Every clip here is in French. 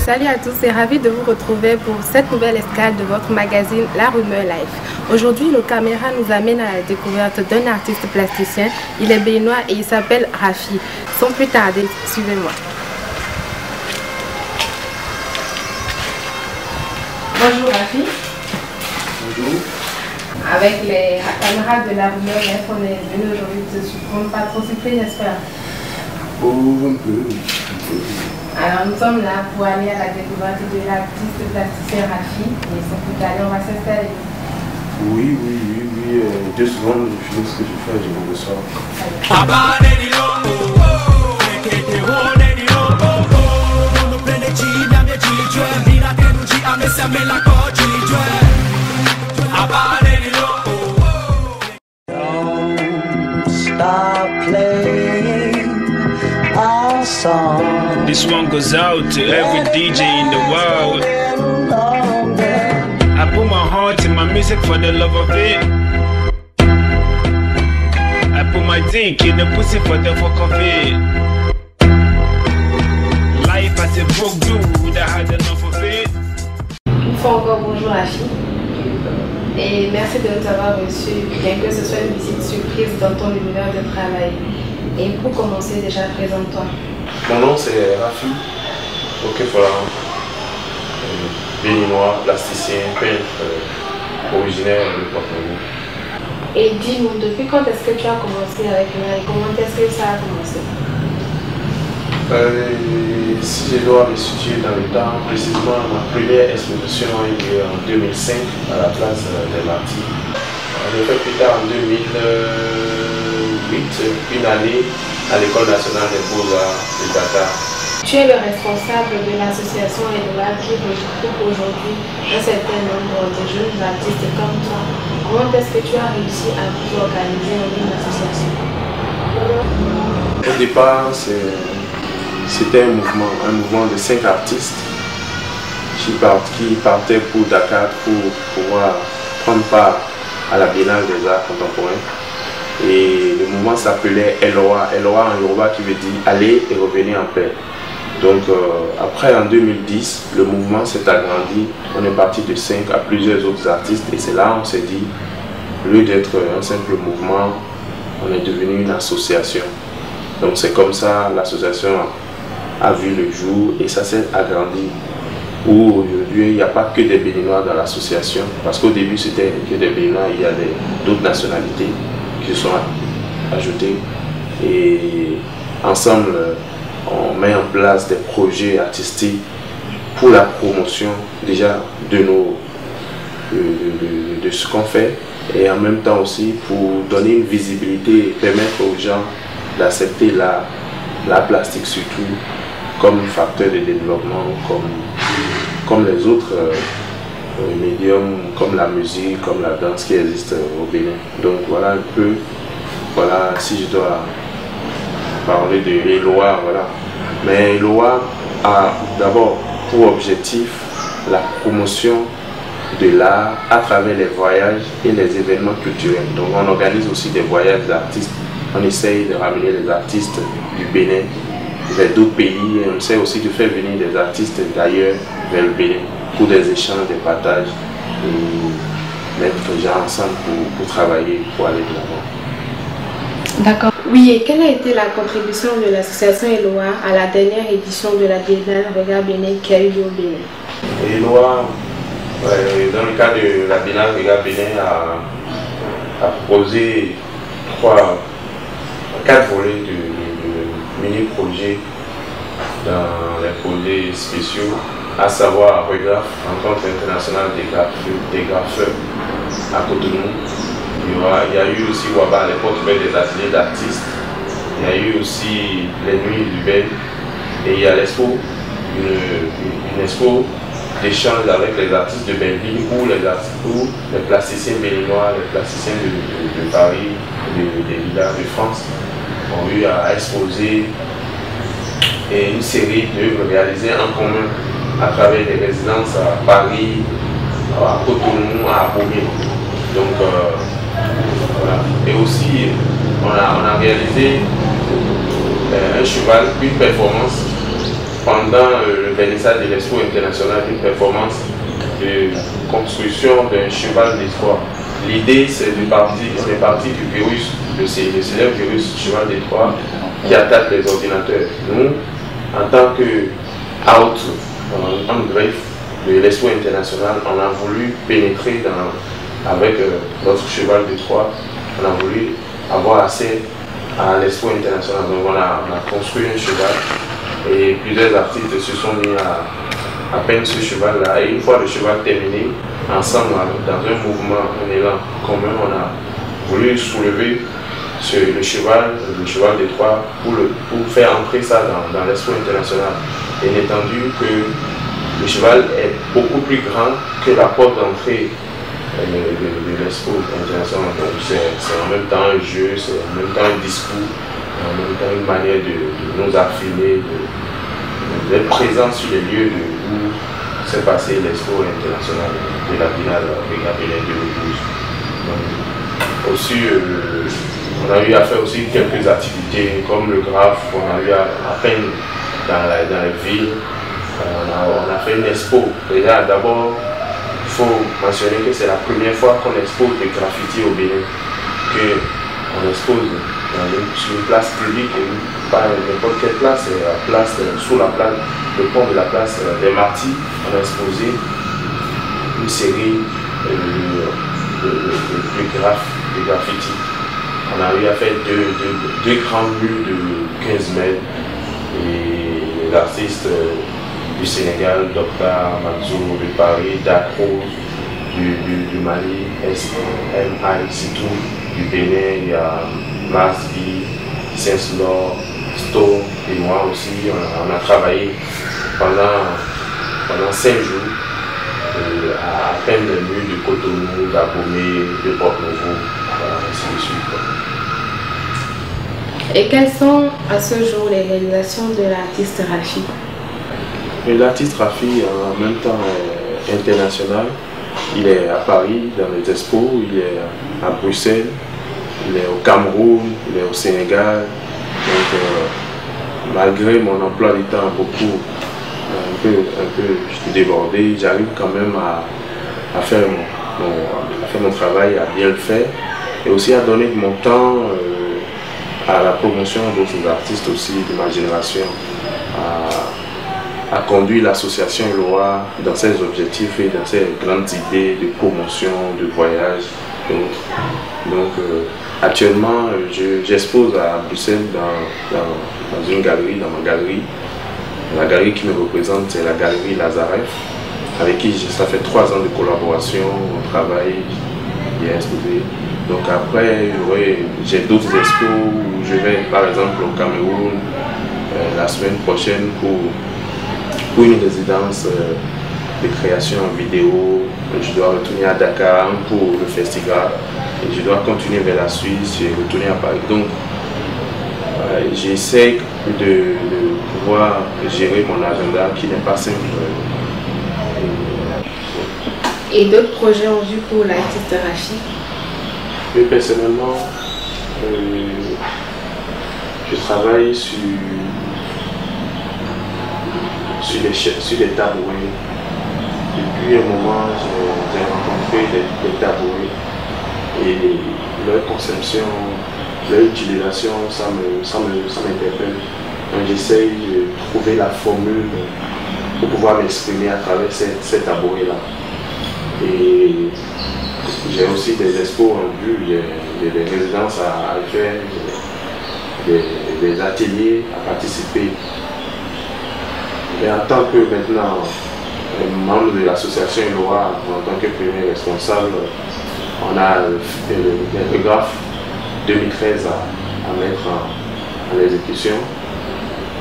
Salut à tous et ravi de vous retrouver pour cette nouvelle escale de votre magazine La Rumeur Life. Aujourd'hui, nos caméras nous amènent à la découverte d'un artiste plasticien. Il est béninois et il s'appelle Rafi. Sans plus tarder, suivez-moi. Bonjour Rafi. Bonjour. Avec les camarades de La Rumeur Life, on est venu aujourd'hui te surprendre, pas trop surpris, j'espère. Oh, un peu. Alors nous sommes là pour aller à la découverte de l'artiste plasticien Rafi. Et sans plus tarder, on va s'installer. Oui. 2 secondes, je finis ce que je fais et je vous reçois. This one goes out to every DJ in the world. I put my heart in my music for the love of it. I put my dick in the pussy for the fuck of it. Life as a broke dude, I had enough of it. Une fois encore, bonjour Rafi. Et merci de nous avoir reçus, bien que ce soit une visite surprise dans ton univers de travail. Et pour commencer, déjà, présente-toi. Mon nom c'est Rafi Okefola, béninois, plasticien, peintre, originaire de Porto-Novo. Et dis-nous, depuis quand est-ce que tu as commencé avec l'art et comment est-ce que ça a commencé? Si je dois me situer dans le temps, précisément ma première exposition a eu lieu en 2005 à la place des Martyrs. J'ai fait plus tard en 2008 une année à l'École nationale des beaux-arts de Dakar. Tu es le responsable de l'association Eloa qui regroupe aujourd'hui un certain nombre de jeunes artistes comme toi. Comment est-ce que tu as réussi à vous organiser en une association? Au départ, c'était un mouvement de 5 artistes qui partaient pour Dakar pour pouvoir prendre part à la Biennale des Arts Contemporains. Et le mouvement s'appelait Eloa en Yoruba qui veut dire aller et revenir en paix. Donc après en 2010, le mouvement s'est agrandi, on est parti de 5 à plusieurs autres artistes et c'est là on s'est dit, au lieu d'être un simple mouvement, on est devenu une association. Donc c'est comme ça l'association a vu le jour et ça s'est agrandi. Où aujourd'hui il n'y a pas que des Béninois dans l'association, parce qu'au début c'était que des Béninois, il y a d'autres nationalités qui se sont ajoutées et ensemble on met en place des projets artistiques pour la promotion déjà de ce qu'on fait et en même temps aussi pour donner une visibilité et permettre aux gens d'accepter la plastique surtout comme facteur de développement, comme les autres médiums, comme la musique, comme la danse qui existent au Bénin. Donc voilà un peu, voilà si je dois parler de Eloa, voilà. Mais Eloa a d'abord pour objectif la promotion de l'art à travers les voyages et les événements culturels. Donc on organise aussi des voyages d'artistes, on essaye de ramener les artistes du Bénin vers d'autres pays et on essaie aussi de faire venir des artistes d'ailleurs vers le Bénin pour des échanges, des partages et mettre les gens ensemble pour travailler, pour aller de l'avant. D'accord. Oui, et quelle a été la contribution de l'association Eloa à la dernière édition de la Biennale Regard Bénin qui a eu lieu au Bénin? Eloa, dans le cadre de la Biennale Regard Bénin, a proposé 4 volets de mini-projets dans les projets spéciaux, à savoir Regard, rencontre internationale des graffeurs à Cotonou. Il y a eu aussi Waba, les portes ouvertes des ateliers d'artistes. Il y a eu aussi les nuits urbaines. Et il y a l'expo, une expo d'échange avec les artistes de Benville ou les plasticiens béninois, les plasticiens de Paris, des villas de France ont eu à exposer une série d'œuvres réalisées en commun à travers des résidences à Paris, à Cotonou, à Abomey. Donc voilà. Et aussi on a réalisé un cheval, une performance pendant le vernissage de l'Expo internationale, une performance de construction d'un cheval d'étroit. L'idée, c'est de partir du virus, le célèbre virus cheval d'étroit qui attaque les ordinateurs. Nous, en tant que en greffe de l'Expo internationale, on a voulu pénétrer avec notre cheval d'étroit, on a voulu avoir accès à l'Expo internationale. Donc on a construit un cheval et plusieurs artistes se sont mis à peindre ce cheval-là. Et une fois le cheval terminé, ensemble, dans un mouvement, un élan commun, on a voulu soulever le cheval d'étroit pour faire entrer ça dans l'Expo internationale. Et entendu que le cheval est beaucoup plus grand que la porte d'entrée de l'Expo internationale. Donc c'est en même temps un jeu, c'est en même temps un discours, en même temps une manière de nous affirmer, d'être présents sur les lieux où s'est passé l'Expo internationale de la Biennale de Gabelin 2012. Donc, aussi, on a eu à faire aussi quelques activités comme le graphe, on a eu à peindre dans les villes. On a fait une expo. Déjà, d'abord, il faut mentionner que c'est la première fois qu'on expose des graffitis au Bénin, qu'on expose sur une place publique, et pas n'importe quelle place, sous la place, le pont de la place des Martyrs. On a exposé une série de graffitis. On a eu à faire deux grands murs de 15 mètres et l'artiste du Sénégal, Dr Mansour de Paris, Dacro du Mali, SMI Sitou du Bénin, il y a Masbi, Saint-Slor, Stone et moi aussi. On a travaillé pendant 5 jours à peine les murs de Cotonou, d'Abomey, de Port-Nouveau, ainsi de suite. Et quelles sont à ce jour les réalisations de l'artiste Rafi? L'artiste Rafi, en même temps, est international. Il est à Paris, dans les expos, il est à Bruxelles, il est au Cameroun, il est au Sénégal. Donc, malgré mon emploi du temps beaucoup, un peu débordé, j'arrive quand même à faire mon travail, à bien le faire, et aussi à donner de mon temps à la promotion d'autres artistes aussi de ma génération, à conduire l'association Eloa dans ses objectifs et dans ses grandes idées de promotion, de voyage et autres. Donc actuellement, j'expose à Bruxelles dans une galerie, dans ma galerie. La galerie qui me représente, c'est la galerie Lazaref, avec qui ça fait 3 ans de collaboration, on travaille, bien exposé. Donc après, j'ai d'autres expos où je vais par exemple au Cameroun la semaine prochaine pour une résidence de création en vidéo. Je dois retourner à Dakar pour le festival et je dois continuer vers la Suisse et retourner à Paris. Donc j'essaie de pouvoir gérer mon agenda qui n'est pas simple. Et d'autres projets en vue pour l'artiste Rafi? Mais personnellement, je travaille sur les tabourets. Depuis un moment, j'ai rencontré des tabourets et leur conception, leur utilisation, ça m'interpelle. Donc j'essaye de trouver la formule pour pouvoir m'exprimer à travers ces tabourets-là. Et j'ai aussi des expos en vue, des résidences à faire, des ateliers à participer. Et en tant que maintenant membre de l'association Eloa, en tant que premier responsable, on a le graphe 2013 à mettre en exécution.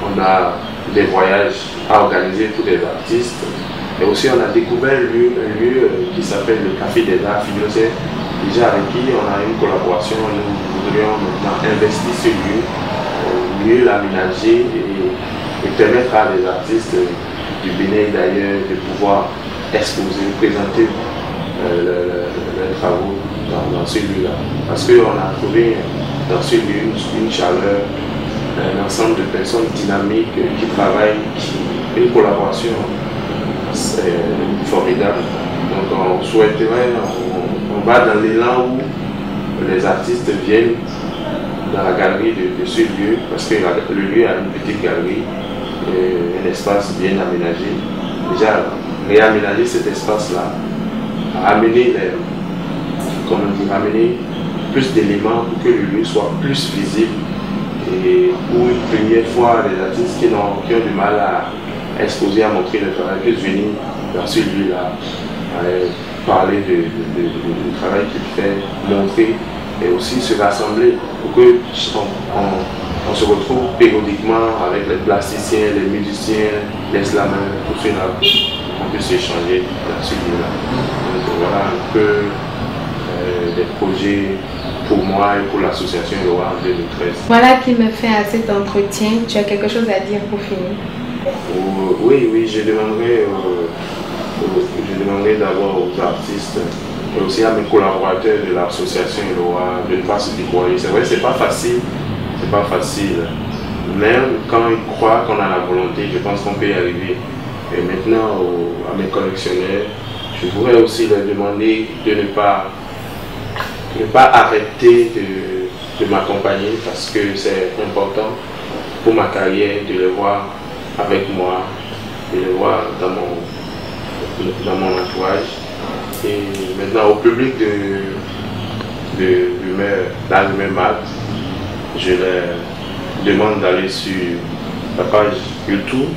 On a des voyages à organiser pour des artistes. Et aussi on a découvert un lieu qui s'appelle le Café des Arts Fignocet, déjà avec qui on a une collaboration. Nous voudrions maintenant investir ce lieu, mieux l'aménager et permettre à des artistes du Bénin et d'ailleurs de pouvoir exposer, présenter leurs travaux dans ce lieu-là. Parce qu'on a trouvé dans ce lieu une chaleur, un ensemble de personnes dynamiques qui travaillent, qui une collaboration formidable. Donc on souhaiterait, on va dans l'élan où les artistes viennent dans la galerie de ce lieu, parce que le lieu a une petite galerie, un espace bien aménagé. Déjà, réaménager cet espace-là, amener plus d'éléments pour que le lieu soit plus visible, et pour une première fois, les artistes qui ont du mal à exposer, à montrer le travail, puissent venir dans ce lieu-là, parler du travail qu'il fait, montrer et aussi se rassembler pour que on se retrouve périodiquement avec les plasticiens, les musiciens, les slameurs, tout cela, on peut s'échanger dans ce lieu-là. Donc voilà un peu des projets pour moi et pour l'association Eloa en 2013. Voilà qui me fait à cet entretien. Tu as quelque chose à dire pour finir? Oui, je demanderai d'abord aux artistes et aussi à mes collaborateurs de l'association Eloa de ne pas se décourager. C'est vrai, c'est pas facile, même quand ils croient qu'on a la volonté, je pense qu'on peut y arriver. Et maintenant, à mes collectionneurs, je voudrais aussi leur demander de ne pas arrêter de m'accompagner, parce que c'est important pour ma carrière de les voir avec moi, de les voir dans mon entourage. Et maintenant au public la Rumeur Mag, je leur demande d'aller sur la page YouTube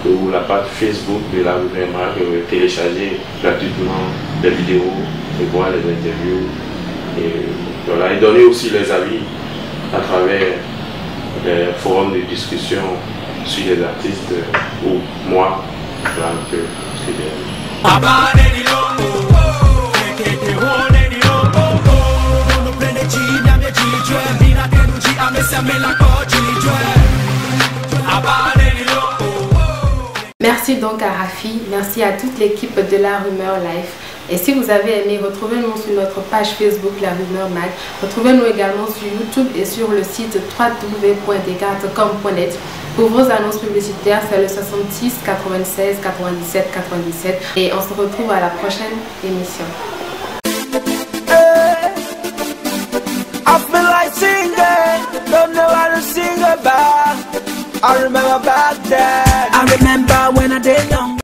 ou la page Facebook de la Rumeur Mag, télécharger gratuitement des vidéos et voir les interviews et voilà, et donner aussi les avis à travers des forums de discussion sur les artistes ou moi, que c'est bien. Merci donc à Rafi, merci à toute l'équipe de La Rumeur Life. Et si vous avez aimé, retrouvez-nous sur notre page Facebook La Rumeur Mag. Retrouvez-nous également sur YouTube et sur le site www.descartes.com.net. Pour vos annonces publicitaires, c'est le 66 96 97 97. Et on se retrouve à la prochaine émission. I remember back then. I remember when I did young.